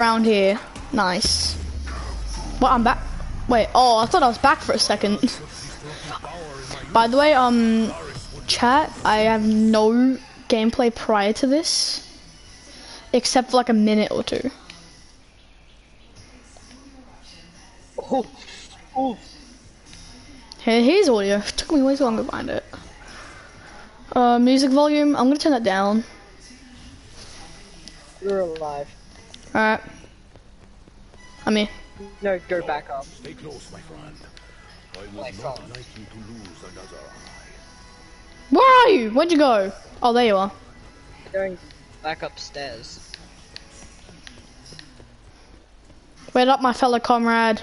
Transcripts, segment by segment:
around here. Nice. Well, I'm back. Wait, oh, I thought I was back for a second. By the way, chat, I have no gameplay prior to this, except for like a minute or two. Oh. Here's audio. It took me way too long to find it. Music volume, I'm gonna turn that down. You're alive. Alright. I'm here. No, go back up. Stay close, my friend. I would My not phone. like you to lose another eye. Where are you? Where'd you go? Oh, there you are. Going back upstairs. Wait up, my fellow comrade.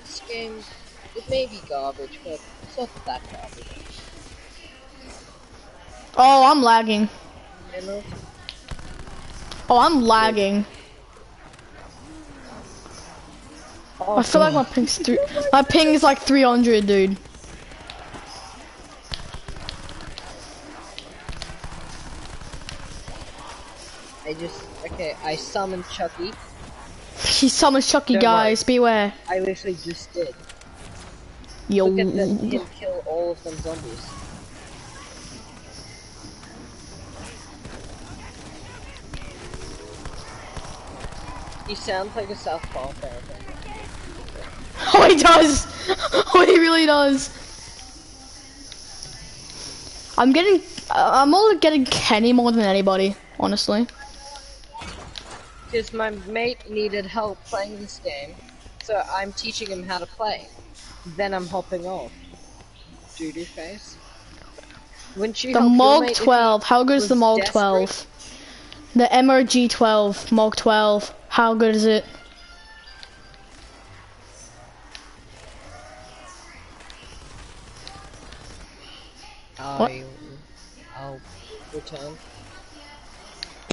This game, it may be garbage, but it's not that garbage. Oh, I'm lagging. Emerald? Oh, I'm lagging. Oh, I feel like my ping is like 300, dude. I summoned Chucky. He summons Chucky, Don't guys. worry. Beware. I literally just did. Yo. Look at him kill all of them zombies. He sounds like a South Park character. Oh, he does. Oh, he really does. I'm all getting Kenny more than anybody, honestly. Because my mate needed help playing this game, so I'm teaching him how to play. Then I'm hopping off. Doo-doo face. Wouldn't you The help your Mog mate if 12. How good is was the Mog desperate? 12? The MRG 12. Mog 12. How good is it? What? I'll return.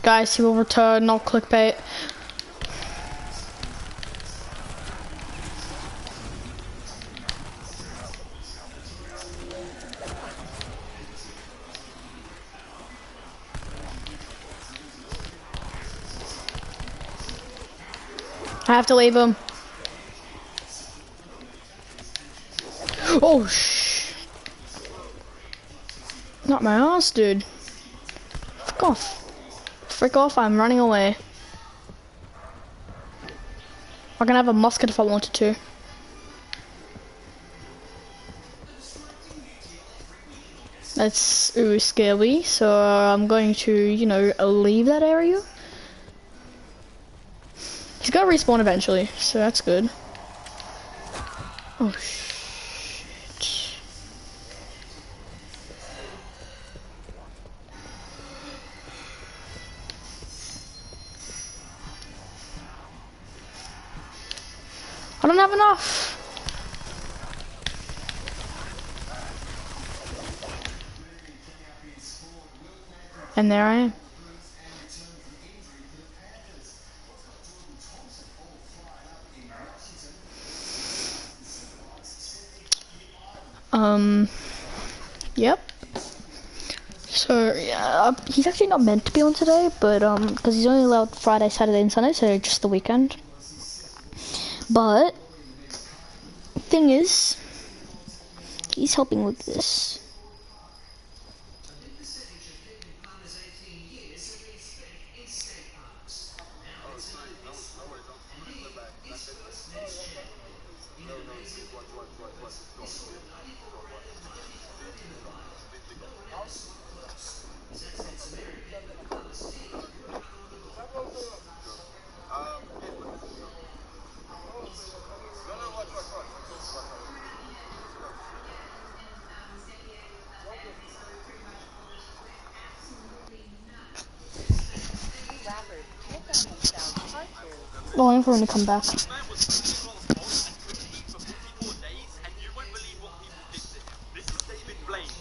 Guys, he will return, not clickbait. I have to leave him. Oh, not my ass, dude. Frick off. Frick off, I'm running away. I can have a musket if I wanted to. That's ooh scary, so I'm going to, you know, leave that area. He's gonna respawn eventually, so that's good. Oh shit. I don't have enough. And there I am. Yep. So, yeah, he's actually not meant to be on today, but, because he's only allowed Friday, Saturday, and Sunday, so just the weekend. But, thing is, he's helping with this. Oh, I'm going to come back.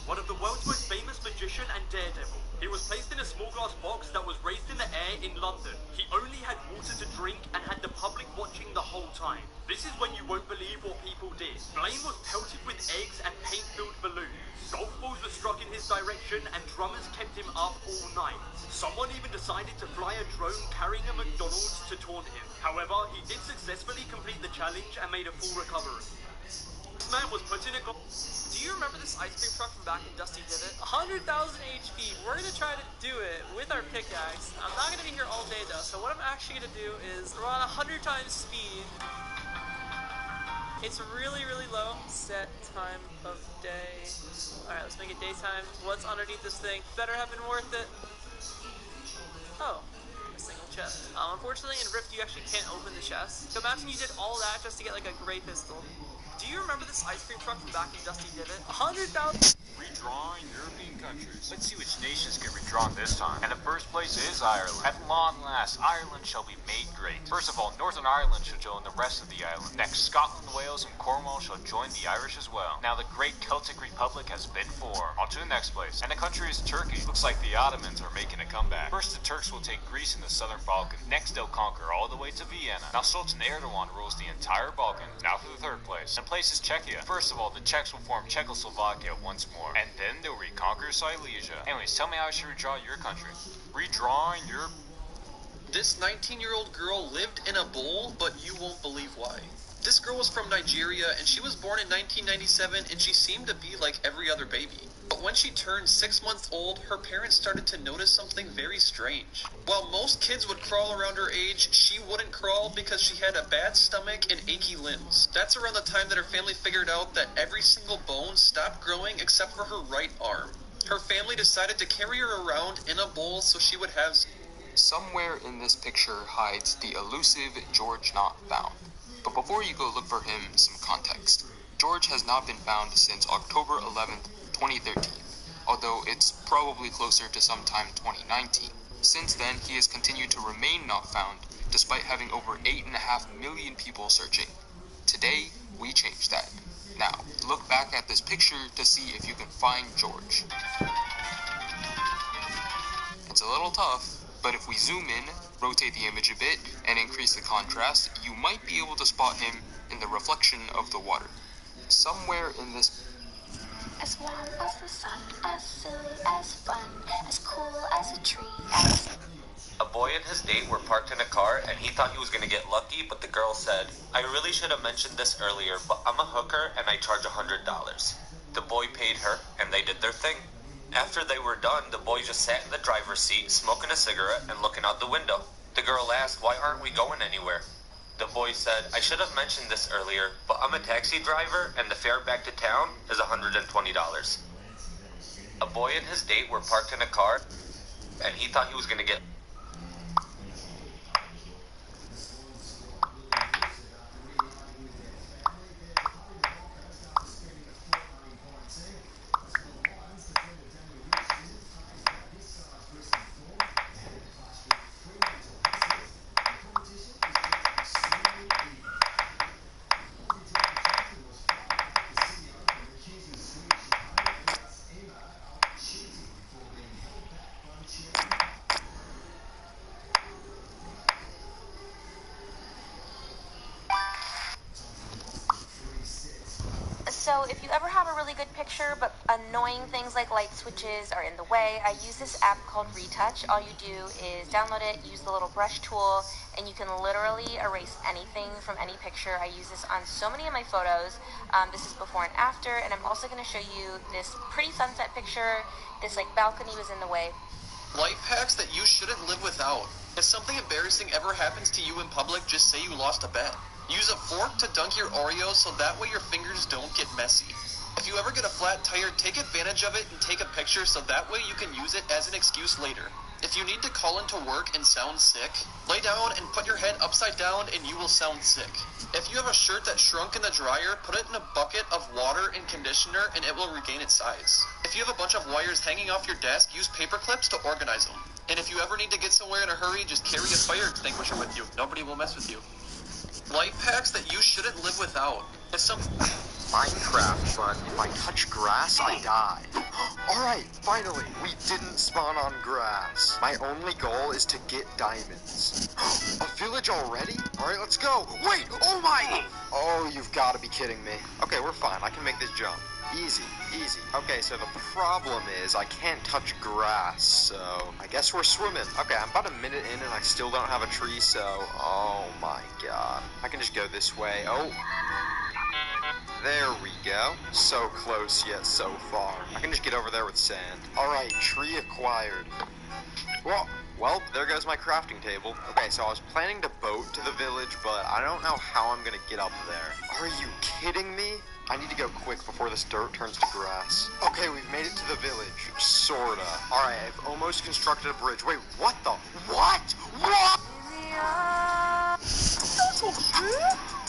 One of the world's most famous magician and daredevil. He was placed in a small glass box that was raised in the air in London. He only had water to drink and had the public watching the whole time. This is when you won't believe what people did. Blaine was pelted with eggs and paint-filled balloons. Golf balls were struck in his direction and drummers kept him up all night. Someone even decided to fly a drone carrying a McDonald's to taunt him. However, he did successfully complete the challenge and made a full recovery. This man was put in a... Do you remember this ice cream truck from back in Dusty Divot? 100,000 HP. We're gonna try to do it with our pickaxe. I'm not gonna be here all day though, so what I'm actually gonna do is run 100 times speed. It's really, really low. Set time of day. Alright, let's make it daytime. What's underneath this thing? Better have been worth it. Oh, a single chest. Unfortunately, in Rift, you actually can't open the chest. So imagine you did all that just to get like a gray pistol. Do you remember this ice cream truck from back in Dusty Divot? 100,000. Redrawing European countries. Let's see which nations get redrawn this time. And the first place is Ireland. At long last, Ireland shall be made great. First of all, Northern Ireland shall join the rest of the island. Next, Scotland, Wales, and Cornwall shall join the Irish as well. Now the great Celtic Republic has been formed. On to the next place. And the country is Turkey. Looks like the Ottomans are making a comeback. First, the Turks will take Greece and the Southern Balkans. Next, they'll conquer all the way to Vienna. Now Sultan Erdogan rules the entire Balkans. Now for the third place. And place is Czechia. First of all, the Czechs will form Czechoslovakia once more. And then they'll reconquer Silesia. Anyways, tell me how I should redraw your country. Redrawing your... This 19-year-old girl lived in a bowl, but you won't believe why. This girl was from Nigeria, and she was born in 1997, and she seemed to be like every other baby. But when she turned 6 months old, her parents started to notice something very strange. While most kids would crawl around her age, she wouldn't crawl because she had a bad stomach and achy limbs. That's around the time that her family figured out that every single bone stopped growing except for her right arm. Her family decided to carry her around in a bowl so she would have... Somewhere in this picture hides the elusive George Not Found. But before you go look for him, some context. George has not been found since October 11th, 2013, although it's probably closer to sometime 2019. Since then, he has continued to remain not found, despite having over 8.5 million people searching. Today, we changed that. Now, look back at this picture to see if you can find George. It's a little tough, but if we zoom in, rotate the image a bit, and increase the contrast, you might be able to spot him in the reflection of the water. Somewhere in this... As warm as the sun, as silly as fun, as cool as a tree, as... A boy and his date were parked in a car, and he thought he was going to get lucky, but the girl said, "I really should have mentioned this earlier, but I'm a hooker and I charge $100. The boy paid her, and they did their thing. After they were done, the boy just sat in the driver's seat, smoking a cigarette and looking out the window. The girl asked, "Why aren't we going anywhere?" The boy said, "I should have mentioned this earlier, but I'm a taxi driver and the fare back to town is $120. A boy and his date were parked in a car, and he thought he was going to get... So if you ever have a really good picture, but annoying things like light switches are in the way, I use this app called Retouch. All you do is download it, use the little brush tool, and you can literally erase anything from any picture. I use this on so many of my photos. This is before and after, and I'm also going to show you this pretty sunset picture. This like balcony was in the way. Life hacks that you shouldn't live without. If something embarrassing ever happens to you in public, just say you lost a bet. Use a fork to dunk your Oreos so that way your fingers don't get messy. If you ever get a flat tire, take advantage of it and take a picture so that way you can use it as an excuse later. If you need to call into work and sound sick, lay down and put your head upside down and you will sound sick. If you have a shirt that shrunk in the dryer, put it in a bucket of water and conditioner and it will regain its size. If you have a bunch of wires hanging off your desk, use paper clips to organize them. And if you ever need to get somewhere in a hurry, just carry a fire extinguisher with you. Nobody will mess with you. Life hacks that you shouldn't live without. If some... Minecraft, but if I touch grass, I die. Alright, finally, we didn't spawn on grass. My only goal is to get diamonds. A village already? Alright, let's go. Wait, oh my! Oh, you've got to be kidding me. Okay, we're fine. I can make this jump. Easy, easy. Okay, so the problem is I can't touch grass, so I guess we're swimming. Okay, I'm about a minute in and I still don't have a tree, so oh my god. I can just go this way. Oh. There we go. So close yet so far. I can just get over there with sand. Alright, tree acquired. Well, there goes my crafting table. Okay, so I was planning to boat to the village, but I don't know how I'm gonna get up there. Are you kidding me? I need to go quick before this dirt turns to grass. Okay, we've made it to the village. Sorta. Alright, I've almost constructed a bridge. Wait, what the? What? What?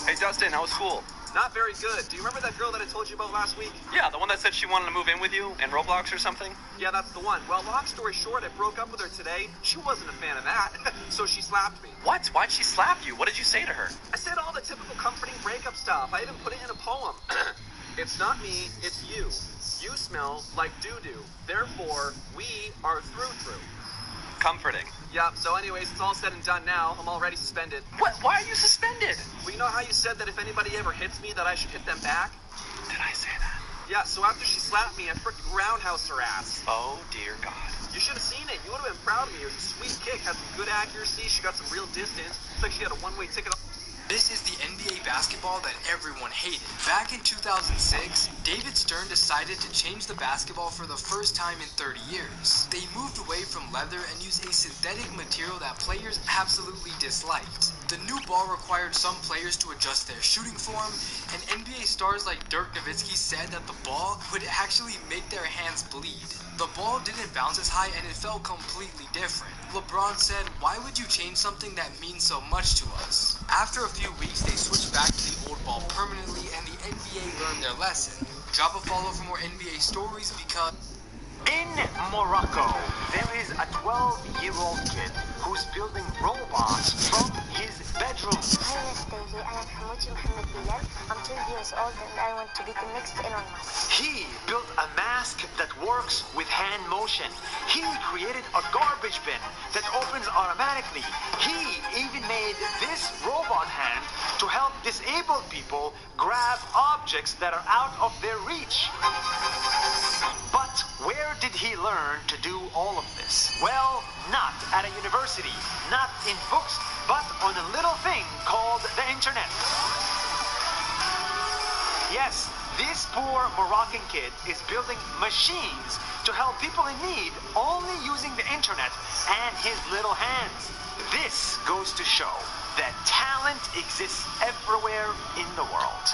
Hey Dustin, how was school? Not very good. Do you remember that girl that I told you about last week? Yeah, the one that said she wanted to move in with you in Roblox or something? Yeah, that's the one. Well, long story short, I broke up with her today. She wasn't a fan of that, so she slapped me. What? Why'd she slap you? What did you say to her? I said all the typical comforting breakup stuff. I even put it in a poem. It's not me, it's you. You smell like doo-doo. Therefore, we are through. Comforting. Yeah, so anyways, it's all said and done now. I'm already suspended. What? Why are you suspended? Well, you know how you said that if anybody ever hits me that I should hit them back? Did I say that? Yeah, so after she slapped me, I frickin' roundhoused her ass. Oh, dear God. You should have seen it. You would have been proud of me. It was a sweet kick, had some good accuracy, she got some real distance. It's like she had a one-way ticket. This is the NBA basketball that everyone hated. Back in 2006, David Stern decided to change the basketball for the first time in 30 years. They moved away from leather and used a synthetic material that players absolutely disliked. The new ball required some players to adjust their shooting form, and NBA stars like Dirk Nowitzki said that the ball would actually make their hands bleed. The ball didn't bounce as high and it felt completely different. LeBron said, "Why would you change something that means so much to us?" After a few weeks, they switched back to the old ball permanently and the NBA learned their lesson. Drop a follow for more NBA stories because... In Morocco, there is a 12-year-old kid who's building robots from his bedroom. Hi, Miss Daisy. I am Hamuti Mohammed Bilal. I'm 12 years old and I want to be the next Elon Musk. He built a mask that works with hand motion. He created a garbage bin that opens automatically. He even made this robot hand to help disabled people grab objects that are out of their reach. But where did he learn to do all of this? Well, not at a university, not in books, but on a little thing called the internet. Yes, this poor Moroccan kid is building machines to help people in need only using the internet and his little hands. This goes to show that talent exists everywhere in the world.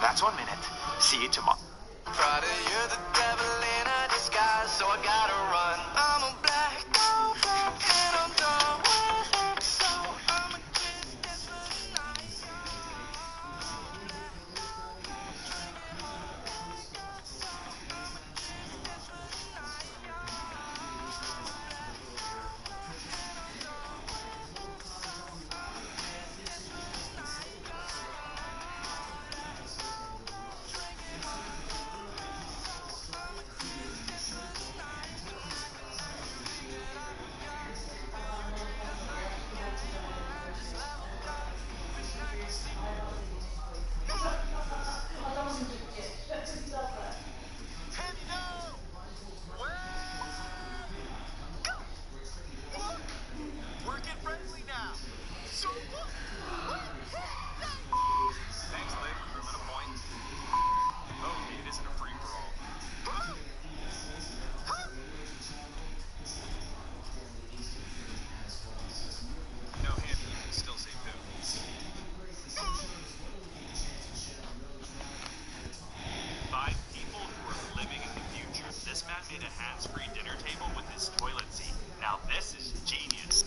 That's 1 minute. See you tomorrow. Friday, you're the devil in a disguise, so I gotta run. I'm a black, and I'm done with it, so I'ma kiss this night.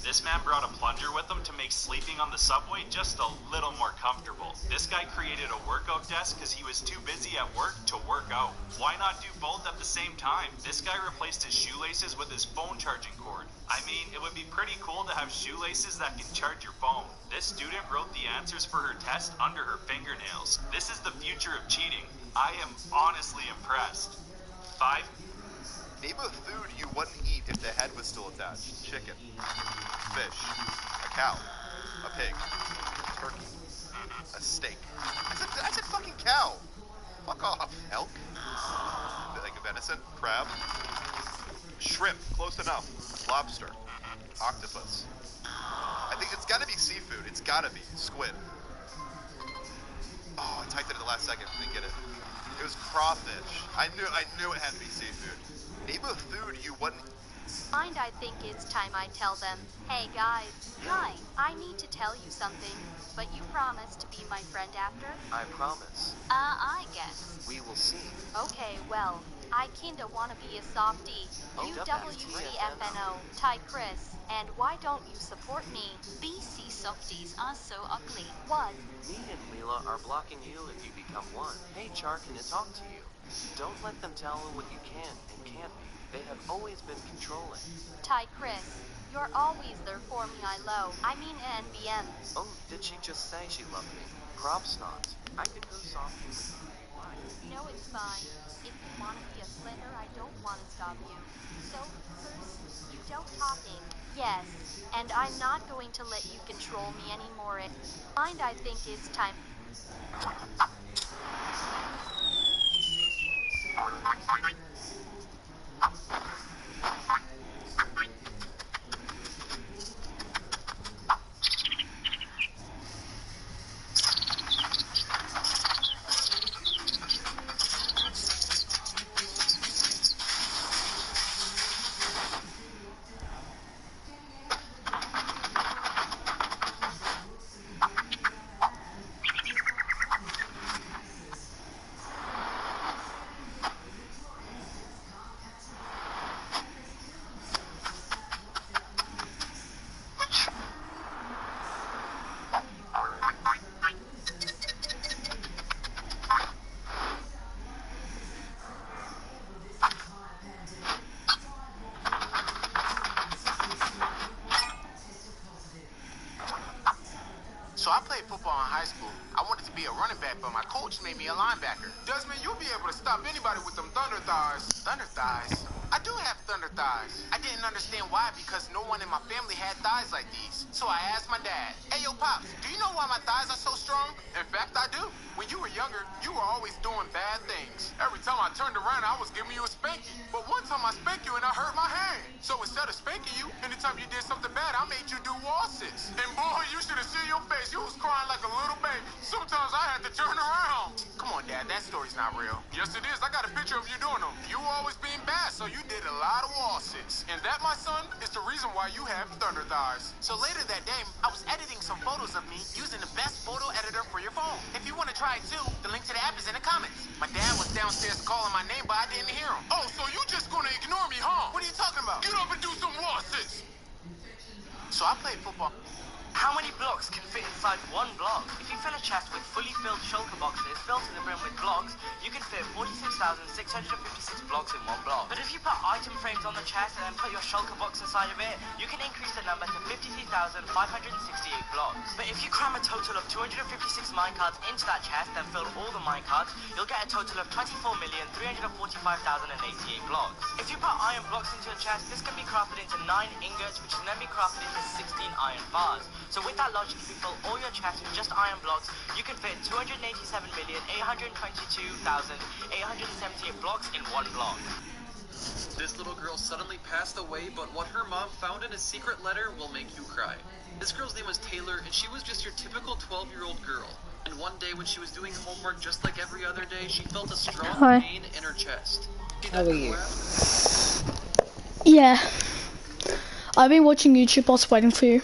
This man brought a plunger with him to make sleeping on the subway just a little more comfortable. This guy created a workout desk because he was too busy at work to work out. Why not do both at the same time? This guy replaced his shoelaces with his phone charging cord. I mean, it would be pretty cool to have shoelaces that can charge your phone. This student wrote the answers for her test under her fingernails. This is the future of cheating. I am honestly impressed. 5. Name a food you wouldn't eat if the head was still attached. Chicken, fish, a cow, a pig, a turkey, a steak. I said fucking cow. Fuck off. Elk? Like a venison? Crab? Shrimp. Close enough. Lobster. Octopus. I think it's gotta be seafood. It's gotta be. Squid. Oh, I typed it at the last second. Didn't get it. It was crawfish. I knew it had to be seafood. Name a food you wouldn't. And I think it's time I tell them, hey guys, hi, I need to tell you something, but you promise to be my friend after? I promise. I guess. We will see. Okay, well, I kinda wanna be a softie. Oh, UWCFNO, Ty Chris, and why don't you support me? BC softies are so ugly. What? Me and Leela are blocking you if you become one. Hey, Char, can I talk to you? Don't let them tell you what you can and can't be. They have always been controlling. Ty Chris, you're always there for me, I low. I mean NBM. Oh, did she just say she loved me? Props not. I could go softly with you. Why? No, it's fine. If you want to be a slender, I don't want to stop you. So, first, you don't talking. Yes, and I'm not going to let you control me anymore. And I think it's time. So I played football in high school. I wanted to be a running back, but my coach made me a linebacker. Desmond, you'll be able to stop anybody with them thunder thighs. Thunder thighs? I do have thunder thighs. I didn't understand why because no one in my family had thighs like these. So I asked my dad, hey, yo, Pops, do you know why my thighs are so strong? In fact, I do. When you were younger, you were always doing bad things. Every time I turned around, I was giving you a spanking. But one time I spanked you and I hurt my hand. So instead of spanking you, anytime you did something bad, I made you do wall sits. And boy, you should have seen your face. You was crying like a little baby. Sometimes I had to turn around. Come on, Dad, that story's not real. Yes, it is. I got a picture of you doing them. You were always being bad, so you did a lot of wall sits. And that, my son, is the reason why you have thunder thighs. So later that day, I was editing some photos of me using the best photo editor for your phone. If you want to try it too, the link to the app is in the comments. My dad was downstairs calling my name, but I didn't hear him. Oh, so you just gonna ignore me, huh? What are you talking about? Get up and do some wall sits. So I played football. How many blocks can fit inside one block? If you fill a chest with fully filled shulker boxes filled to the brim with blocks, you can fit 46,656 blocks in one block. But if you put item frames on the chest and then put your shulker box inside of it, you can increase the number to 53,568 blocks. But if you cram a total of 256 minecarts into that chest and fill all the minecarts, you'll get a total of 24,345,088 blocks. If you put iron blocks into your chest, this can be crafted into 9 ingots, which can then be crafted into 16 iron bars. So with that logic, if you fill all your chest with just iron blocks, you can fit 287,822,878 blocks in one block. This little girl suddenly passed away, but what her mom found in a secret letter will make you cry. This girl's name was Taylor, and she was just your typical 12-year-old girl. And one day when she was doing homework just like every other day, she felt a strong pain in her chest. How are you? Yeah. I've been watching YouTube whilst waiting for you.